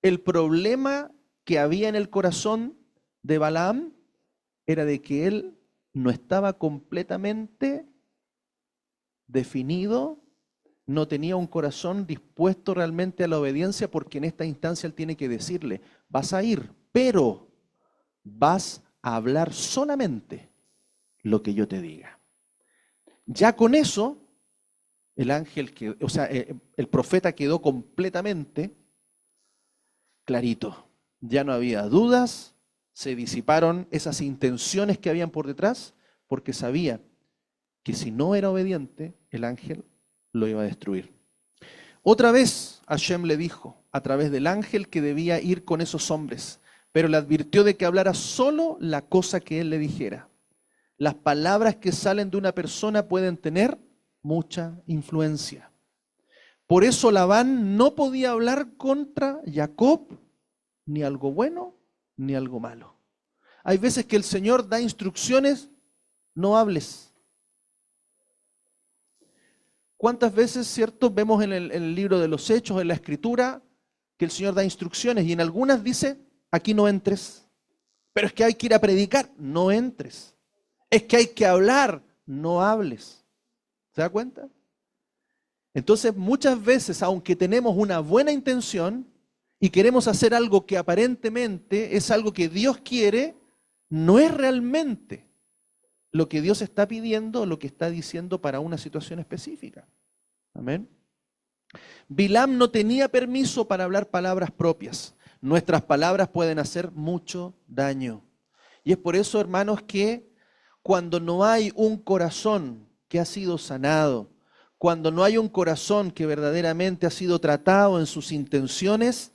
el problema que había en el corazón de Balaam era de que él no estaba completamente definido, no tenía un corazón dispuesto realmente a la obediencia, porque en esta instancia él tiene que decirle, vas a ir, pero vas a hablar solamente lo que yo te diga. Ya con eso, el ángel, el profeta quedó completamente clarito. Ya no había dudas, se disiparon esas intenciones que habían por detrás, porque sabía que si no era obediente, el ángel lo iba a destruir. Otra vez Hashem le dijo a través del ángel que debía ir con esos hombres, pero le advirtió de que hablara solo la cosa que él le dijera. Las palabras que salen de una persona pueden tener mucha influencia. Por eso Labán no podía hablar contra Jacob ni algo bueno ni algo malo. Hay veces que el Señor da instrucciones, no hables. ¿Cuántas veces, cierto, vemos en el libro de los Hechos, en la Escritura, que el Señor da instrucciones y en algunas dice, aquí no entres? Pero es que hay que ir a predicar, no entres. Es que hay que hablar, no hables. ¿Se da cuenta? Entonces, muchas veces, aunque tenemos una buena intención y queremos hacer algo que aparentemente es algo que Dios quiere, no es realmente lo que Dios está pidiendo, lo que está diciendo para una situación específica. Amén. Bilam no tenía permiso para hablar palabras propias. Nuestras palabras pueden hacer mucho daño. Y es por eso, hermanos, que cuando no hay un corazón que ha sido sanado, cuando no hay un corazón que verdaderamente ha sido tratado en sus intenciones,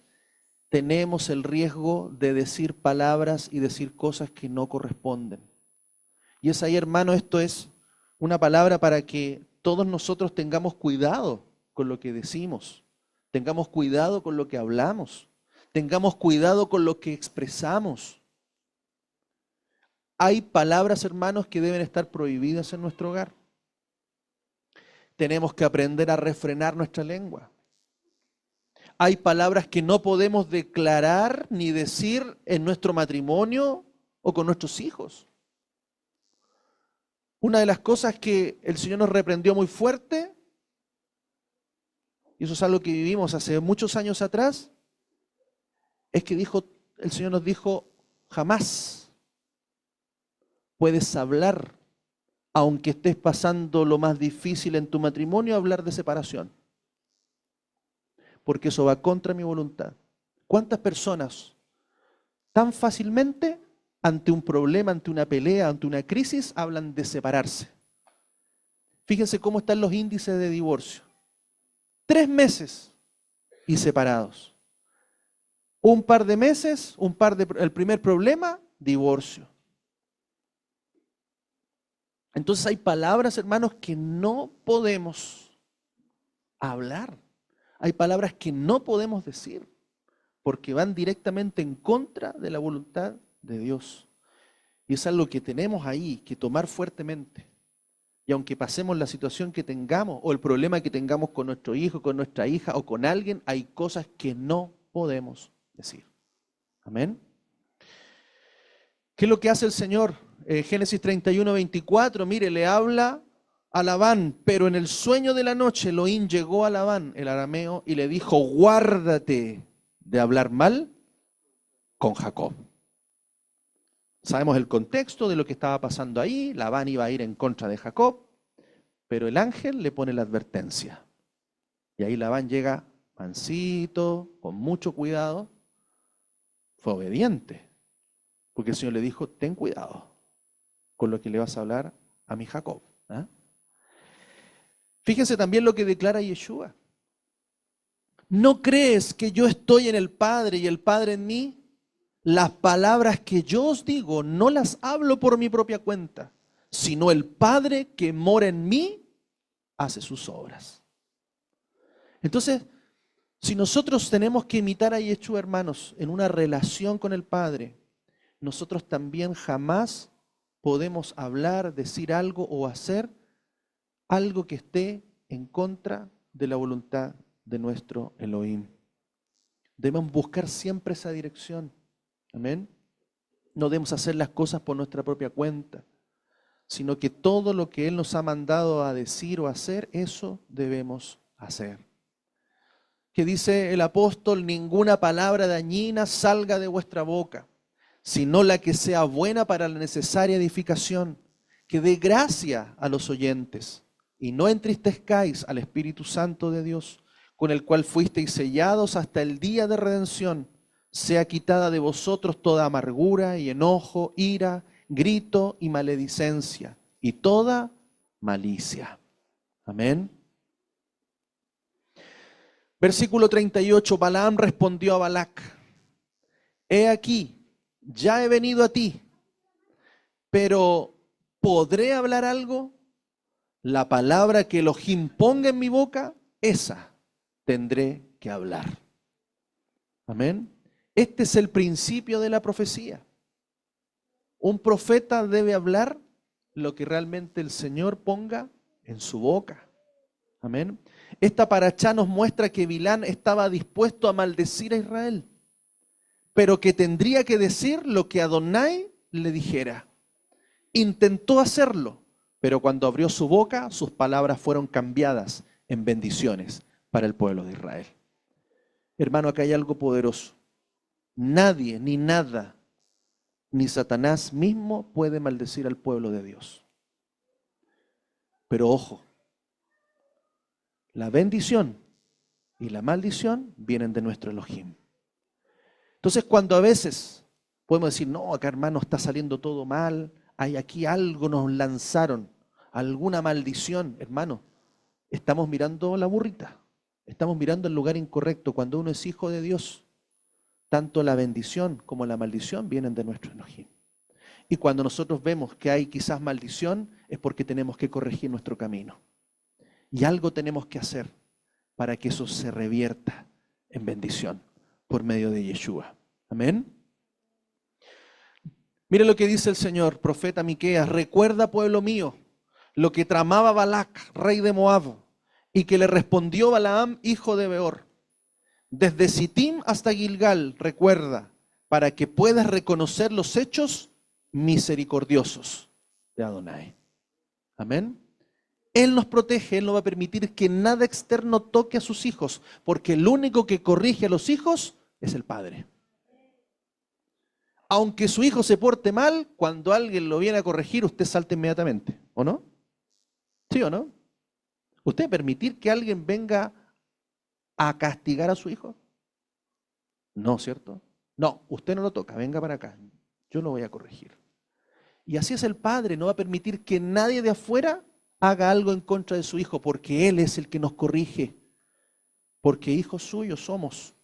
tenemos el riesgo de decir palabras y decir cosas que no corresponden. Y es ahí, hermano, esto es una palabra para que todos nosotros tengamos cuidado con lo que decimos, tengamos cuidado con lo que hablamos, tengamos cuidado con lo que expresamos. Hay palabras, hermanos, que deben estar prohibidas en nuestro hogar. Tenemos que aprender a refrenar nuestra lengua. Hay palabras que no podemos declarar ni decir en nuestro matrimonio o con nuestros hijos. Una de las cosas que el Señor nos reprendió muy fuerte, y eso es algo que vivimos hace muchos años atrás, es que el Señor nos dijo, jamás puedes hablar, aunque estés pasando lo más difícil en tu matrimonio, hablar de separación. Porque eso va contra mi voluntad. ¿Cuántas personas tan fácilmente ante un problema, ante una pelea, ante una crisis, hablan de separarse? Fíjense cómo están los índices de divorcio. 3 meses y separados. Un par de meses, el primer problema, divorcio. Entonces hay palabras, hermanos, que no podemos hablar. Hay palabras que no podemos decir porque van directamente en contra de la voluntad de Dios. Y es algo que tenemos ahí que tomar fuertemente. Y aunque pasemos la situación que tengamos o el problema que tengamos con nuestro hijo, con nuestra hija o con alguien, hay cosas que no podemos decir. Amén. ¿Qué es lo que hace el Señor? Génesis 31, 24, mire, le habla a Labán, pero en el sueño de la noche Elohim llegó a Labán, el arameo, y le dijo, guárdate de hablar mal con Jacob. Sabemos el contexto de lo que estaba pasando ahí. Labán iba a ir en contra de Jacob, pero el ángel le pone la advertencia. Y ahí Labán llega mansito, con mucho cuidado. Fue obediente, porque el Señor le dijo, ten cuidado con lo que le vas a hablar a mi Jacob. ¿Ah? Fíjense también lo que declara Yeshua. ¿No crees que yo estoy en el Padre y el Padre en mí? Las palabras que yo os digo no las hablo por mi propia cuenta, sino el Padre que mora en mí hace sus obras. Entonces, si nosotros tenemos que imitar a Yeshua, hermanos, en una relación con el Padre, nosotros también jamás podemos hablar, decir algo o hacer algo que esté en contra de la voluntad de nuestro Elohim. Debemos buscar siempre esa dirección. Amén. No debemos hacer las cosas por nuestra propia cuenta, sino que todo lo que Él nos ha mandado a decir o hacer, eso debemos hacer. Que dice el apóstol: ninguna palabra dañina salga de vuestra boca, sino la que sea buena para la necesaria edificación, que dé gracia a los oyentes, y no entristezcáis al Espíritu Santo de Dios, con el cual fuisteis sellados hasta el día de redención. Sea quitada de vosotros toda amargura y enojo, ira, grito y maledicencia, y toda malicia. Amén. Versículo 38, Balaam respondió a Balac: he aquí, ya he venido a ti, pero ¿podré hablar algo? La palabra que Elohim ponga en mi boca, esa tendré que hablar. Amén. Este es el principio de la profecía. Un profeta debe hablar lo que realmente el Señor ponga en su boca. Amén. Esta parachá nos muestra que Bilán estaba dispuesto a maldecir a Israel, pero que tendría que decir lo que Adonai le dijera. Intentó hacerlo, pero cuando abrió su boca, sus palabras fueron cambiadas en bendiciones para el pueblo de Israel. Hermano, acá hay algo poderoso. Nadie, ni nada, ni Satanás mismo puede maldecir al pueblo de Dios. Pero ojo, la bendición y la maldición vienen de nuestro Elohim. Entonces, cuando a veces podemos decir: no, acá hermano está saliendo todo mal, hay aquí algo, nos lanzaron, alguna maldición, hermano, estamos mirando la burrita, estamos mirando el lugar incorrecto. Cuando uno es hijo de Dios, tanto la bendición como la maldición vienen de nuestro Elohim. Y cuando nosotros vemos que hay quizás maldición, es porque tenemos que corregir nuestro camino. Y algo tenemos que hacer para que eso se revierta en bendición por medio de Yeshua. Amén. Mire lo que dice el Señor, profeta Miqueas: recuerda, pueblo mío, lo que tramaba Balac, rey de Moab, y que le respondió Balaam, hijo de Beor. Desde Sittim hasta Gilgal, recuerda, para que puedas reconocer los hechos misericordiosos de Adonai. Amén. Él nos protege, Él no va a permitir que nada externo toque a sus hijos, porque el único que corrige a los hijos es el Padre. Aunque su hijo se porte mal, cuando alguien lo viene a corregir, usted salta inmediatamente, ¿o no? ¿Sí o no? ¿Usted va a permitir que alguien venga a castigar a su hijo? No, ¿cierto? No, usted no lo toca, venga para acá, yo lo voy a corregir. Y así es el Padre, no va a permitir que nadie de afuera haga algo en contra de su hijo, porque Él es el que nos corrige, porque hijos suyos somos.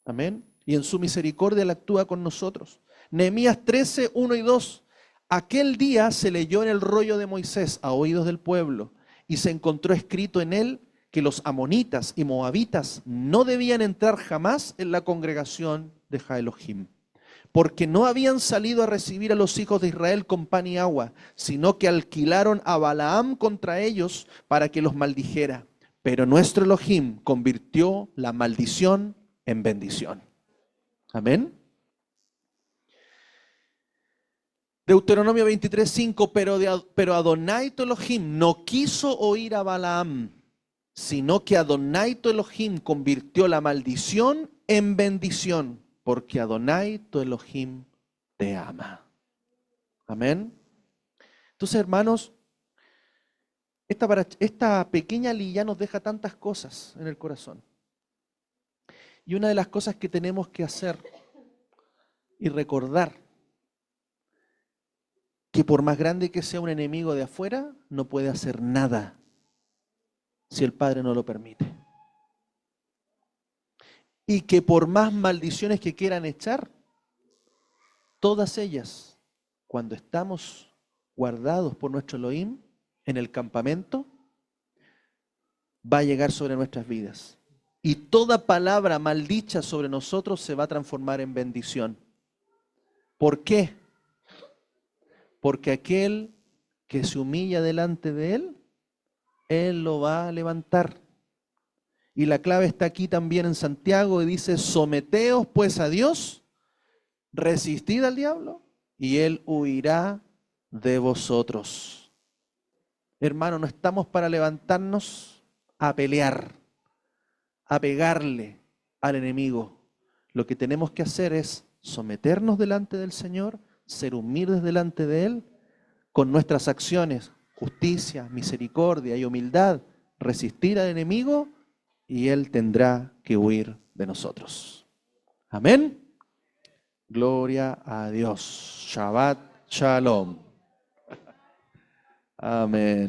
Amén. Y en su misericordia Él actúa con nosotros. Nehemías 13, 1 y 2. Aquel día se leyó en el rollo de Moisés a oídos del pueblo, y se encontró escrito en él que los amonitas y moabitas no debían entrar jamás en la congregación de Elohim, porque no habían salido a recibir a los hijos de Israel con pan y agua, sino que alquilaron a Balaam contra ellos para que los maldijera. Pero nuestro Elohim convirtió la maldición en bendición. Amén. Deuteronomio 23:5, pero Adonai tu Elohim no quiso oír a Balaam, sino que Adonai tu Elohim convirtió la maldición en bendición, porque Adonai tu Elohim te ama. Amén. Entonces, hermanos, esta pequeña lilla nos deja tantas cosas en el corazón. Y una de las cosas que tenemos que hacer y recordar, que por más grande que sea un enemigo de afuera, no puede hacer nada si el Padre no lo permite. Y que por más maldiciones que quieran echar, todas ellas, cuando estamos guardados por nuestro Elohim en el campamento, va a llegar sobre nuestras vidas. Y toda palabra maldicha sobre nosotros se va a transformar en bendición. ¿Por qué? Porque aquel que se humilla delante de Él, Él lo va a levantar. Y la clave está aquí también en Santiago y dice, someteos pues a Dios, resistid al diablo y él huirá de vosotros. Hermano, no estamos para levantarnos a pelear, a pegarle al enemigo. Lo que tenemos que hacer es someternos delante del Señor, ser humildes delante de Él, con nuestras acciones, justicia, misericordia y humildad, resistir al enemigo y Él tendrá que huir de nosotros. Amén. Gloria a Dios. Shabbat Shalom. Amén.